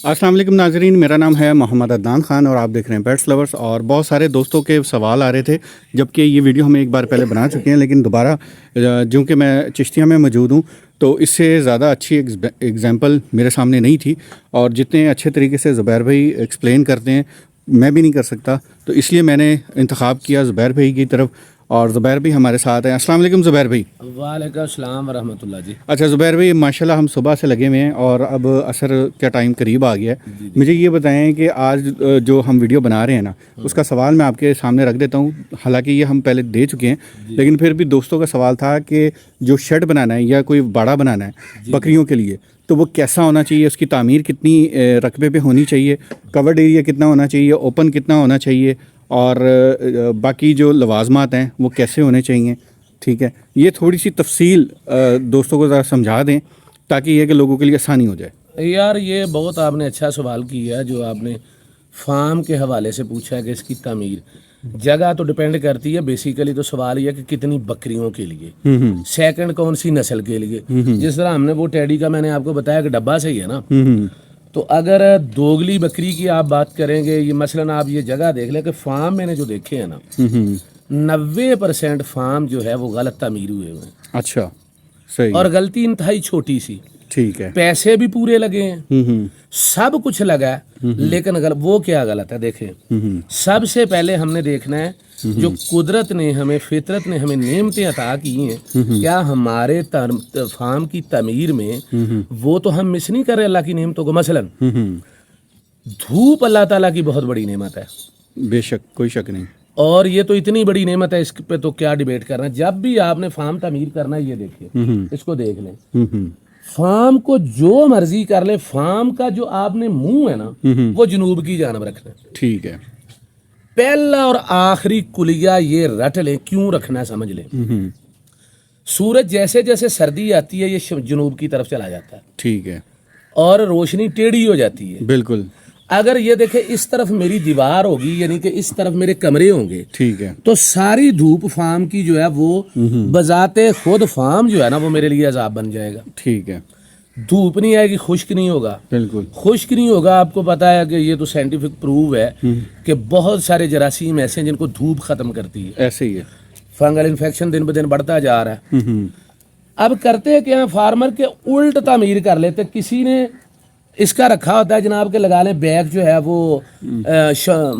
अस्सलाम वालेकुम नाजरीन, मेरा नाम है मोहम्मद अदनान ख़ान और आप देख रहे हैं पेट्स लवर्स। और बहुत सारे दोस्तों के सवाल आ रहे थे, जबकि ये वीडियो हम एक बार पहले बना चुके हैं, लेकिन दोबारा जो कि मैं चिश्तिया में मौजूद हूँ तो इससे ज़्यादा अच्छी एग्जांपल मेरे सामने नहीं थी। और जितने अच्छे तरीके से ज़ुबैर भाई एक्सप्लेन करते हैं मैं भी नहीं कर सकता, तो इसलिए मैंने इंतखाब किया ज़ुबैर भाई की तरफ। और ज़ुबैर भी हमारे साथ हैं। अस्सलाम वालेकुम ज़ुबैर भाई। वालेकुम अस्सलाम वरहमतुल्लाह जी। अच्छा ज़ुबैर भाई, माशाल्लाह हम सुबह से लगे हुए हैं और अब असर का टाइम करीब आ गया है। मुझे ये बताएं कि आज जो हम वीडियो बना रहे हैं ना, उसका सवाल मैं आपके सामने रख देता हूँ। हालांकि ये हम पहले दे चुके हैं, लेकिन फिर भी दोस्तों का सवाल था कि जो शेड बनाना है या कोई बाड़ा बनाना है बकरियों के लिए, तो वो कैसा होना चाहिए, उसकी तामीर कितनी रकबे पे होनी चाहिए, कवर्ड एरिया कितना होना चाहिए, ओपन कितना होना चाहिए, और बाकी जो लवाजमात हैं वो कैसे होने चाहिए। ठीक है, ये थोड़ी सी तफसील दोस्तों को ज़रा समझा दें ताकि ये कि लोगों के लिए आसानी हो जाए। यार ये बहुत आपने अच्छा सवाल किया है जो आपने फार्म के हवाले से पूछा है कि इसकी तामीर जगह तो डिपेंड करती है। बेसिकली तो सवाल ये है कि कितनी बकरियों के लिए, सेकंड कौन सी नस्ल के लिए। जिस तरह हमने वो टेडी का मैंने आपको बताया कि डब्बा सही है ना, तो अगर दोगली बकरी की आप बात करेंगे, ये मसलन आप ये जगह देख लें कि फार्म मैंने जो देखे हैं ना, 90% फार्म जो है वो गलत तामीर हुए हुए हैं। अच्छा, सही। और गलती इंतहाई छोटी सी, ठीक है। पैसे भी पूरे लगे हैं, सब कुछ लगा है, लेकिन वो क्या गलत है देखें। सबसे पहले हमने देखना है जो कुदरत ने हमें, फितरत ने हमें नेमतें अता की हैं, क्या हमारे फार्म की तमीर में वो तो हम मिस नहीं कर रहे अल्लाह की नेमतों को। मसलन धूप अल्लाह ताला की बहुत बड़ी नेमत है, बेशक, कोई शक नहीं। और ये तो इतनी बड़ी नेमत है, इस पे तो क्या डिबेट करना। जब भी आपने फार्म तमीर करना है, ये देखिए, इसको देख लें, फार्म को जो मर्जी कर ले, फार्म का जो आपने मुंह है ना, वो जनूब की जानब रखना है। ठीक है। पहला और आखिरी कुलिया ये रट ले, क्यों रखना है समझ ले। सूरज जैसे जैसे सर्दी आती है ये जनूब की तरफ चला जाता है, ठीक है, और रोशनी टेढ़ी हो जाती है। बिल्कुल। अगर ये देखे इस तरफ मेरी दीवार होगी, यानी कि इस तरफ मेरे कमरे होंगे, ठीक है, तो सारी धूप फार्म की जो है वो बजाते खुद फार्म जो है ना वो मेरे लिए अजाब बन जाएगा। ठीक है। धूप नहीं आएगी, खुश्क नहीं होगा, बिल्कुल खुश्क नहीं होगा। आपको पता है कि ये तो साइंटिफिक प्रूव है कि बहुत सारे जरासीम ऐसे हैं जिनको धूप खत्म करती है। ऐसे ही है। फंगल इन्फेक्शन दिन ब दिन बढ़ता जा रहा है। अब करते क्या, फार्मर के उल्ट तामीर कर लेते। किसी ने इसका रखा होता है जनाब के, लगा लें बैग जो है वो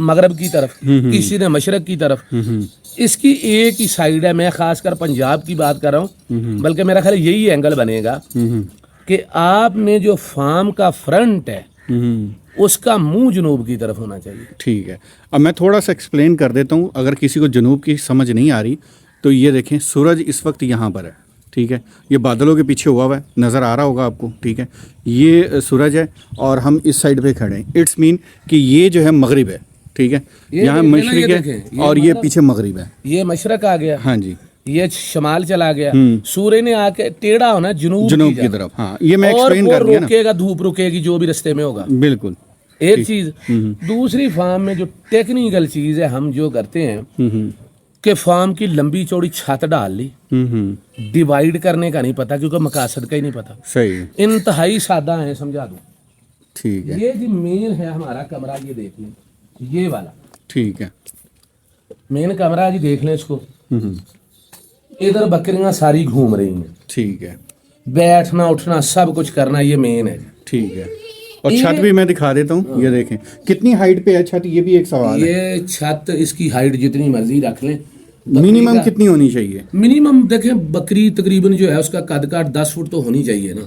मगरब की तरफ, किसी ने मशरक की तरफ। इसकी एक ही साइड है, मैं खासकर पंजाब की बात कर रहा हूँ, बल्कि मेरा ख्याल यही एंगल बनेगा कि आपने जो फार्म का फ्रंट है उसका मुंह जनूब की तरफ होना चाहिए। ठीक है। अब मैं थोड़ा सा एक्सप्लेन कर देता हूँ, अगर किसी को जनूब की समझ नहीं आ रही तो ये देखें, सूरज इस वक्त यहाँ पर है, ठीक है, ये बादलों के पीछे हुआ है, नज़र आ रहा होगा आपको, ठीक है, ये सूरज है और हम इस साइड पे खड़े हैं। इट्स मीन कि ये जो है मगरिब है, ठीक है, यहाँ मशरिक है और ये पीछे मगरिब है। ये मशरक आ गया, हाँ जी, ये शमाल चला गया, सूर्य ने आके टेढ़ा होना जनूब की तरफ। हाँ, ये मैं एक्सप्लेन कर दिया ना। रुकेगा, धूप रुकेगी जो भी रास्ते में होगा। बिल्कुल एक चीज। दूसरी फार्म में जो टेक्निकल चीज है हम जो करते हैं कि फार्म की लंबी चौड़ी छत डाल ली, डिवाइड करने का नहीं पता, क्योंकि मकासद का ही नहीं पता। सही, इंतहाई सादा है, समझा दूं। ठीक है। ये जो मेन है हमारा कमरा, ये देख लें, ये वाला, ठीक है, मेन कमरा जी, देख लें इसको। इधर बकरियां सारी घूम रही हैं, ठीक है, बैठना उठना सब कुछ करना, ये मेन है। ठीक है। और छत भी मैं दिखा देता हूँ, ये देखें कितनी हाइट पे है छत, ये भी एक सवाल है। ये छत, इसकी हाइट जितनी मर्जी रख लें, मिनिमम कितनी होनी चाहिए? मिनिमम देखें, बकरी तकरीबन जो है उसका कद काट 10 फुट तो होनी चाहिए ना।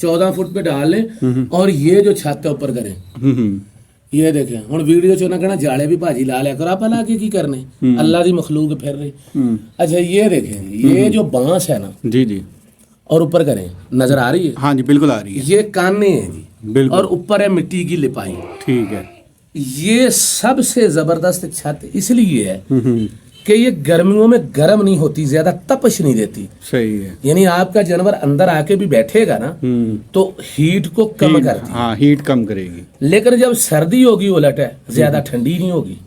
14 फुट पे डाल लें और ये जो छत है ऊपर करें। ये देखें, हम वीडियो चो ना कहना जाले भी भाजी ला लिया करो, आप ला के की करने, अल्लाह दी मखलूक फिर रही। अच्छा ये देखें, ये जो बांस है ना, जी जी, और ऊपर करें, नजर आ रही है? हाँ जी, बिल्कुल आ रही है। ये काने हैं जी, बिल्कुल, और ऊपर है मिट्टी की लिपाई। ठीक है। ये सबसे जबरदस्त छत इसलिए है कि ये गर्मियों में गर्म नहीं होती, ज्यादा तपश नहीं देती। सही है। यानी आपका जानवर अंदर आके भी बैठेगा ना तो हीट को कम करती है। हाँ, हीट कम करेगी। लेकिन जब सर्दी होगी उलट है, ज्यादा ठंडी नहीं होगी।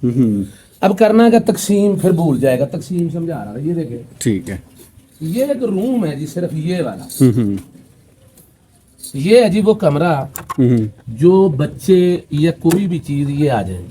अब करना का तकसीम फिर भूल जाएगा, तकसीम समझा रहा है। ये देखे, ठीक है, ये एक रूम है जी, सिर्फ ये वाला। ये है जी वो कमरा जो बच्चे या कोई भी चीज ये आ जाए,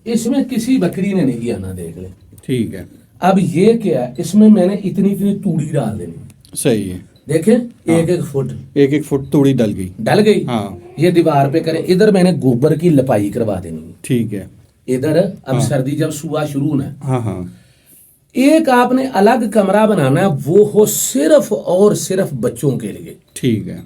इसमें किसी बकरी ने नहीं किया ना, देख ले। ठीक है। अब ये क्या है, इसमें मैंने इतनी इतनी तूड़ी डाल देनी। सही है। देखें, एक एक फुट, एक एक फुट तूड़ी डल गई। हाँ। ये दीवार पे करें, इधर मैंने गोबर की लपाई करवा देनी। ठीक है। इधर अब सर्दी जब सुबह शुरू ना, हाँ हाँ, एक आपने अलग कमरा बनाना है, वो हो सिर्फ और सिर्फ बच्चों के लिए। ठीक है।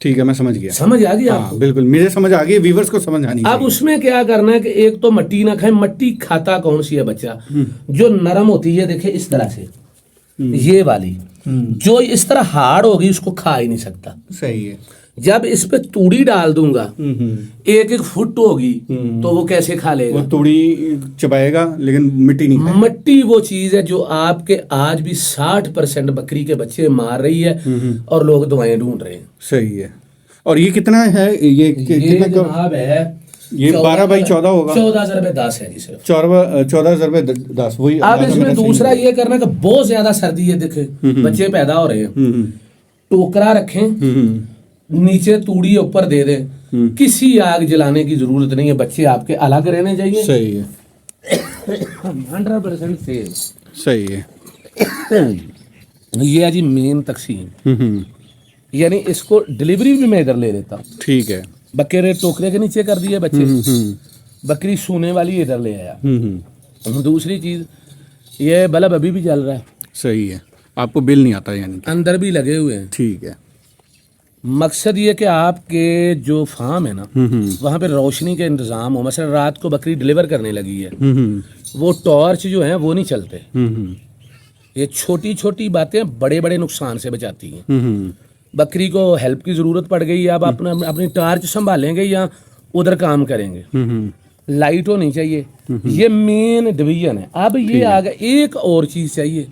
ठीक है, मैं समझ गया। समझ आ गई हाँ, आपको? बिल्कुल मुझे समझ आ गई, व्यूवर्स को समझ आनी अब चाहिए। उसमें क्या करना है कि एक तो मट्टी ना खाए। मट्टी खाता कौन सी है बच्चा? जो नरम होती है, देखे इस तरह से, ये वाली। जो इस तरह हार्ड होगी उसको खा ही नहीं सकता। सही है। जब इस पे तूड़ी डाल दूंगा, एक एक फुट होगी, तो वो कैसे खा लेगा? वो तूड़ी चबाएगा लेकिन मिट्टी नहीं खाएगा। मट्टी वो चीज है जो आपके आज भी 60% बकरी के बच्चे मार रही है और लोग दवाएं ढूंढ रहे हैं। सही है। और ये कितना है? ये कितना का? जनाब है ये 12 बाई 14 होगा। 14,10 है जी सिर्फ। 14,10 वही। अब इसमें दूसरा ये करना कि बहुत ज्यादा सर्दी है, देखे बच्चे पैदा हो रहे हैं, टोकरा रखें, नीचे तूड़ी ऊपर दे दें, किसी आग जलाने की जरूरत नहीं है, बच्चे आपके अलग रहने चाहिए। सही है। 100% सेफ। सही है। ये है जी मेन तकसीम। यानी इसको डिलीवरी भी मैं इधर ले लेता हूँ। ठीक है। बकरे टोकरे के नीचे कर दिए बच्चे, बकरी सोने वाली इधर ले आया। दूसरी चीज, ये बल्ब अभी भी जल रहा है। सही है। आपको बिल नहीं आता यानी? अंदर भी लगे हुए हैं। ठीक है। मकसद ये कि आपके जो फार्म है ना, वहाँ पे रोशनी के इंतजाम हो। मसलन रात को बकरी डिलीवर करने लगी है, वो टॉर्च जो है वो नहीं चलते। ये छोटी छोटी बातें बड़े बड़े नुकसान से बचाती हैं। बकरी को हेल्प की जरूरत पड़ गई, अब अपनी टार्च संभालेंगे या उधर काम करेंगे। लाइट होनी चाहिए। ये मेन डिवीजन है। अब ये आ गया, एक और चीज चाहिए,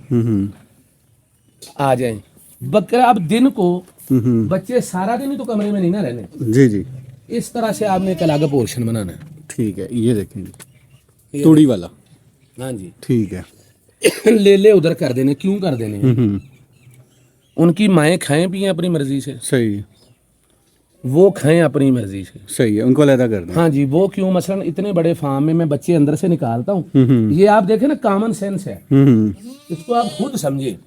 आ जाए बकरा। अब दिन को बच्चे सारा दिन ही तो कमरे में नहीं ना रहने। जी जी। इस तरह से आपने एक अलग पोर्शन बनाना है। ठीक है, ये देखेंगे तूड़ी वाला। हाँ जी। ठीक है। ले उधर कर देने। क्यों कर देने? उनकी माएँ खाएं पिए अपनी मर्जी से, सही है। वो खाएं अपनी मर्जी से। सही है, उनको अलग कर दें। हाँ जी। वो क्यों? मसलन इतने बड़े फार्म में मैं बच्चे अंदर से निकालता हूँ, ये आप देखें ना, कॉमन सेंस है, इसको आप खुद समझे।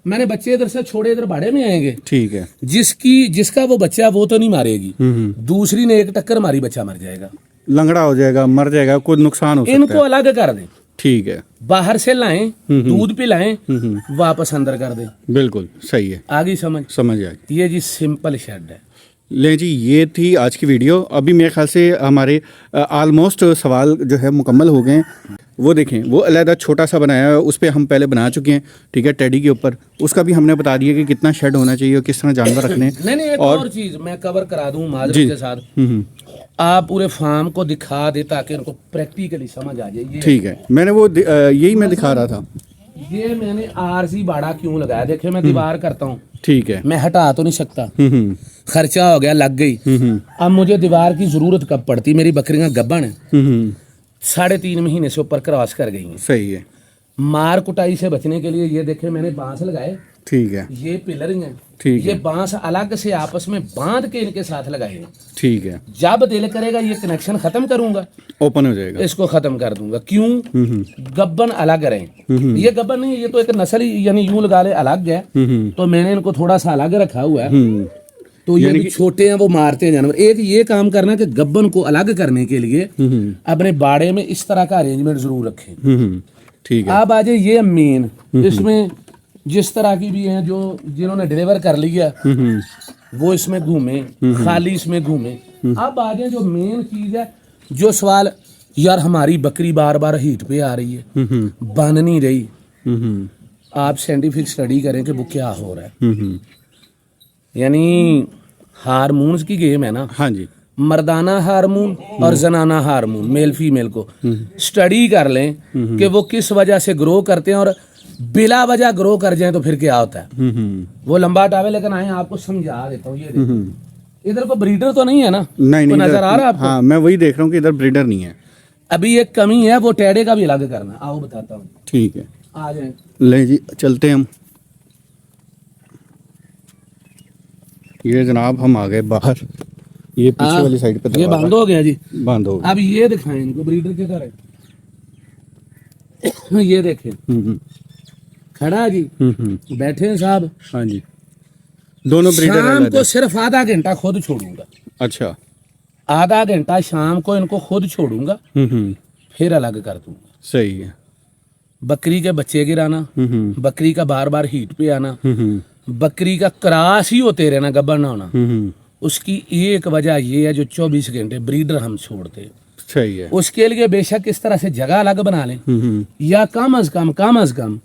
मैंने बच्चे इधर से छोड़े, इधर भाड़े में आएंगे। ठीक है। जिसका वो बच्चा वो तो नहीं मारेगी, दूसरी ने एक टक्कर मारी, बच्चा मर जाएगा, लंगड़ा हो जाएगा, मर जाएगा, कोई नुकसान हो सकता है। इनको अलग कर दें। ठीक है। बाहर से लाएं, दूध पिलाएं, वापस अंदर कर दें। बिल्कुल सही है। आगे समझ आ गई। ये जी सिंपल शेड है। ले जी, ये थी आज की वीडियो। अभी मेरे ख्याल से हमारे ऑलमोस्ट सवाल जो है मुकम्मल हो गए हैं। वो देखें, वो अलहदा छोटा सा बनाया है, उस पर हम पहले बना चुके हैं। ठीक है, टेडी के ऊपर उसका भी हमने बता दिया कि कितना शेड होना चाहिए और किस तरह जानवर रखने। नहीं, एक और चीज मैं कवर करा दूं माजरे के साथ। आप पूरे फार्म को दिखा दे ताकि उनको प्रैक्टिकली समझ आ जाए। ठीक है, मैंने वो यही मैं दिखा रहा था। ये मैंने आरसी बाड़ा क्यों लगाया? देखिए मैं दीवार करता हूँ, ठीक है, मैं हटा तो नहीं सकता, खर्चा हो गया, लग गई। अब मुझे दीवार की जरूरत कब पड़ती? मेरी बकरियां गब्बन है, 3.5 महीने से ऊपर क्रॉस कर गई हैं। सही है। मार कुटाई से बचने के लिए ये देखे मैंने बांस लगाए। ठीक है। ये पिलर हैं, ठीक ये है। बांस अलग से आपस में बांध के इनके साथ लगाए हैं। ठीक है। जब दिल करेगा ये कनेक्शन खत्म करूंगा, ओपन हो जाएगा, इसको खत्म कर दूंगा। क्यों? गब्बन अलग रहें। ये गब्बन नहीं, ये तो एक नस्ल ही, यानी यूं लगा ले अलग है, तो मैंने इनको थोड़ा सा अलग रखा हुआ है। तो ये भी छोटे हैं, वो मारते हैं जानवर। एक ये काम करना कि गब्बन को अलग करने के लिए अपने बाड़े में इस तरह का अरेंजमेंट जरूर रखें। ठीक है। अब आ जाए ये मेन, इसमें जिस तरह की भी हैं, जो जिन्होंने डिलीवर कर लिया वो इसमें घूमे, खाली इसमें घूमे। अब आ जाए जो मेन चीज है, जो सवाल, यार हमारी बकरी बार बार हीट पे आ रही है, बन नहीं रही। आप साइंटिफिक स्टडी करें कि वो क्या हो रहा है। यानी हार्मोन्स की गेम है ना। हाँ जी। मर्दाना हार्मोन और जनाना हार्मोन, मेल फीमेल को स्टडी कर लें कि वो किस वजह से ग्रो करते हैं, और बिला वजह ग्रो कर जाए तो फिर क्या होता है। वो लंबा टावे, लेकिन आए आपको समझा देता हूँ। ये इधर को ब्रीडर तो नहीं है ना? नहीं, तो नजर आ रहा है आपको? हाँ, मैं वही देख रहा हूँ कि इधर ब्रीडर नहीं है। अभी एक कमी है, वो टेढ़े का भी अलग करना। आओ बताता हूँ। ठीक है, आ जाए। ले जी, चलते हैं हम। ये जनाब हम आ गए बाहर, ये पीछे वाली साइड पे ये बंद हो गया जी, बंद हो गया। अब ये दिखाएं इनको ब्रीडर किधर है। ये देखें खड़ा जी, बैठे हैं साहब। हाँ जी, दोनों ब्रीडर शाम अलग को है। सिर्फ आधा घंटा खुद छोड़ूंगा, अच्छा। आधा घंटा शाम को इनको खुद छोड़ूंगा, फिर अलग कर दूंगा। सही है। बकरी के बच्चे गिराना, बकरी का बार बार हीट पे आना, बकरी का क्रॉस ही होते रहना, गब्बर ना होना, उसकी एक वजह ये है जो 24 घंटे ब्रीडर हम छोड़ते हैं। सही है। उसके लिए बेशक इस तरह से जगह अलग बना लें, या कम अज कम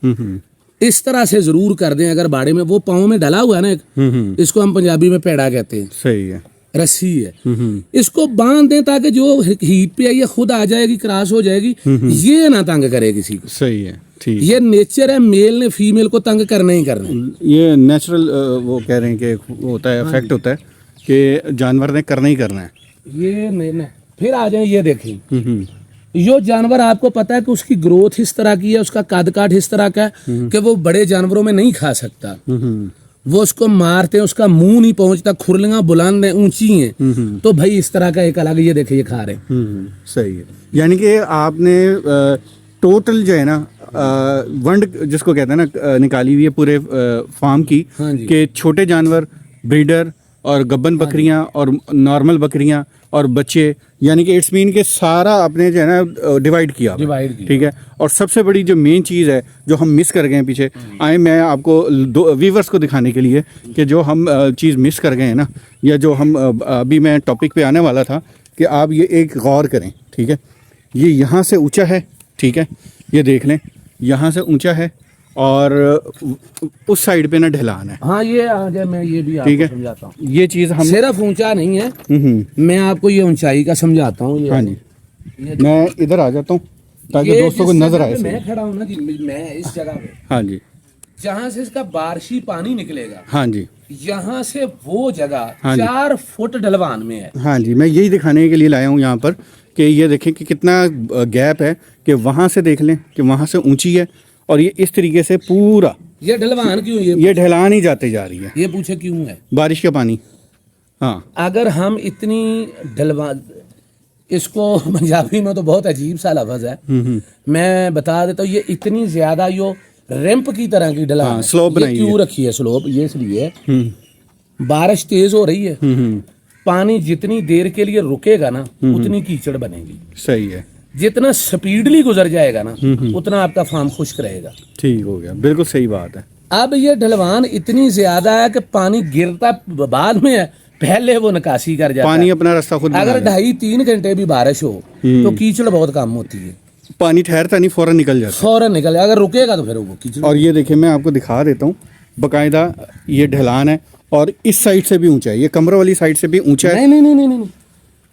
इस तरह से जरूर कर दें। अगर बाड़े में वो पाँव में डला हुआ है ना एक, इसको हम पंजाबी में पेड़ा कहते हैं, सही है। रस्सी है, इसको बांध दें ताकि जो हीट पे आई है खुद आ जाएगी, क्रॉस हो जाएगी, ये ना तंग करे किसी को। सही है, ठीक। ये नेचर है, मेल ने फीमेल को तंग करना ही करना है। ये नेचुरल वो कह रहे हैं कि होता है, इफेक्ट होता है कि जानवर ने करना ही करना है। ये नहीं, फिर आ जाए, ये देखें यो जानवर, आपको पता है कि उसकी ग्रोथ इस तरह की है, उसका कद काठ इस तरह का है कि वो बड़े जानवरों में नहीं खा सकता। वो उसको मारते हैं, उसका मुंह नहीं पहुंचता, खुरलियां बुलंद हैं, ऊंची हैं, तो भाई इस तरह का एक अलग, ये देखिए ये खा रहे हैं। सही है। यानी कि आपने टोटल जो है ना वंड जिसको कहते हैं ना निकाली हुई है पूरे फार्म की, हाँ जी। कि छोटे जानवर, ब्रीडर और गब्बन बकरियां और नॉर्मल बकरियां और बच्चे, यानी कि इट्स मीन के सारा आपने जो है ना डिवाइड किया। ठीक है। और सबसे बड़ी जो मेन चीज़ है जो हम मिस कर गए हैं पीछे आए, मैं आपको व्यूवर्स को दिखाने के लिए कि जो हम चीज़ मिस कर गए हैं ना, या जो हम अभी मैं टॉपिक पे आने वाला था, कि आप ये एक गौर करें। ठीक है। ये यहाँ से ऊंचा है, ठीक है, ये देख लें, यहाँ से ऊंचा है और उस साइड पे ना ढलान है। हाँ, ये आ जाए, मैं ये भी ठीक आपको है, समझाता हूँ। ये चीज़ हम सिर्फ ऊंचा नहीं है, मैं आपको ये ऊंचाई का समझाता हूँ। हाँ जी, मैं इधर आ जाता हूँ ताकि ये दोस्तों को जिस नजर जगह आए पे सही। मैं खड़ा हूँ ना जी, मैं इस जगह पे, हाँ जी, जहाँ से इसका बारिशी पानी निकलेगा, हाँ जी, यहाँ से वो जगह हाँ जी। 4 फुट ढलवान में है। हाँ जी, मैं यही दिखाने के लिए लाया हूँ यहाँ पर कि ये देखें कि कितना गैप है, कि वहाँ से देख लें कि वहाँ से ऊंची है और ये इस तरीके से पूरा ये ढलवान क्यों, ये ढलान ही जाते जा रही है, ये पूछे क्यों है? बारिश का पानी। हाँ, अगर हम इतनी ढलवान, इसको पंजाबी में तो बहुत अजीब सा लफ्ज है, मैं बता देता हूँ, ये इतनी ज्यादा यो रैंप की तरह की ढलान हाँ, है। स्लोप ये बनाई क्यों रखी है स्लोप? ये इसलिए बारिश तेज हो रही है, पानी जितनी देर के लिए रुकेगा ना उतनी कीचड़ बनेगी, सही है, जितना स्पीडली गुजर जाएगा ना उतना आपका फार्म खुश्क रहेगा। ठीक हो गया, बिल्कुल सही बात है। अब ये ढलवान इतनी ज्यादा है कि पानी गिरता बाद में है, पहले वो निकासी कर जाता पानी है। अपना रास्ता खुद बना अगर लेता है। 2.5-3 घंटे भी बारिश हो तो कीचड़ बहुत कम होती है, पानी ठहरता नहीं, फौरन निकल जाता फौरन निकल, अगर रुकेगा तो फिर वो कीचड़। है। और ये देखिए, मैं आपको दिखा देता हूँ, बाकायदा ये ढलान है और इस साइड से भी ऊंचा है, ये कमरों वाली साइड से भी ऊंचा है। नहीं,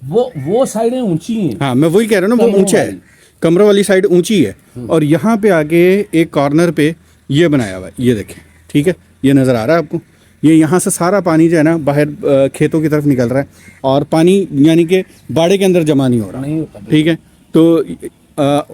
वो साइडें ऊंची हैं। हाँ, मैं वही कह रहा हूँ ना, वो ऊंचा है, कमरों वाली साइड ऊंची है और यहाँ पे आगे एक कॉर्नर पे ये बनाया हुआ है, ये देखें। ठीक है, ये नज़र आ रहा है आपको, ये यहाँ से सारा पानी जो है ना बाहर खेतों की तरफ निकल रहा है और पानी यानी कि बाड़े के अंदर जमा नहीं हो रहा। नहीं होता। ठीक है, तो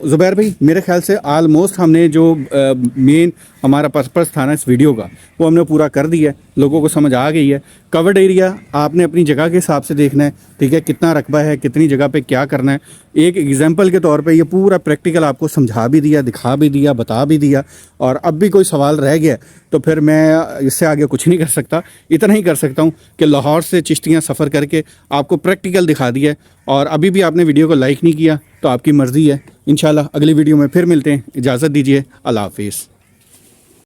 ज़ुबैर भाई, मेरे ख्याल से ऑलमोस्ट हमने जो मेन हमारा पर्पस था ना इस वीडियो का, वो हमने पूरा कर दिया है, लोगों को समझ आ गई है। कवर्ड एरिया आपने अपनी जगह के हिसाब से देखना है, ठीक है, कितना रकबा है, कितनी जगह पे क्या करना है। एक एग्जांपल के तौर पे ये पूरा प्रैक्टिकल आपको समझा भी दिया, दिखा भी दिया, बता भी दिया। और अब भी कोई सवाल रह गया तो फिर मैं इससे आगे कुछ नहीं कर सकता, इतना ही कर सकता हूँ कि लाहौर से चिश्तियाँ सफ़र करके आपको प्रैक्टिकल दिखा दिया है। और अभी भी आपने वीडियो को लाइक नहीं किया तो आपकी मर्ज़ी है। इंशाल्लाह अगली वीडियो में फिर मिलते हैं, इजाज़त दीजिए, अल्लाह हाफिज़।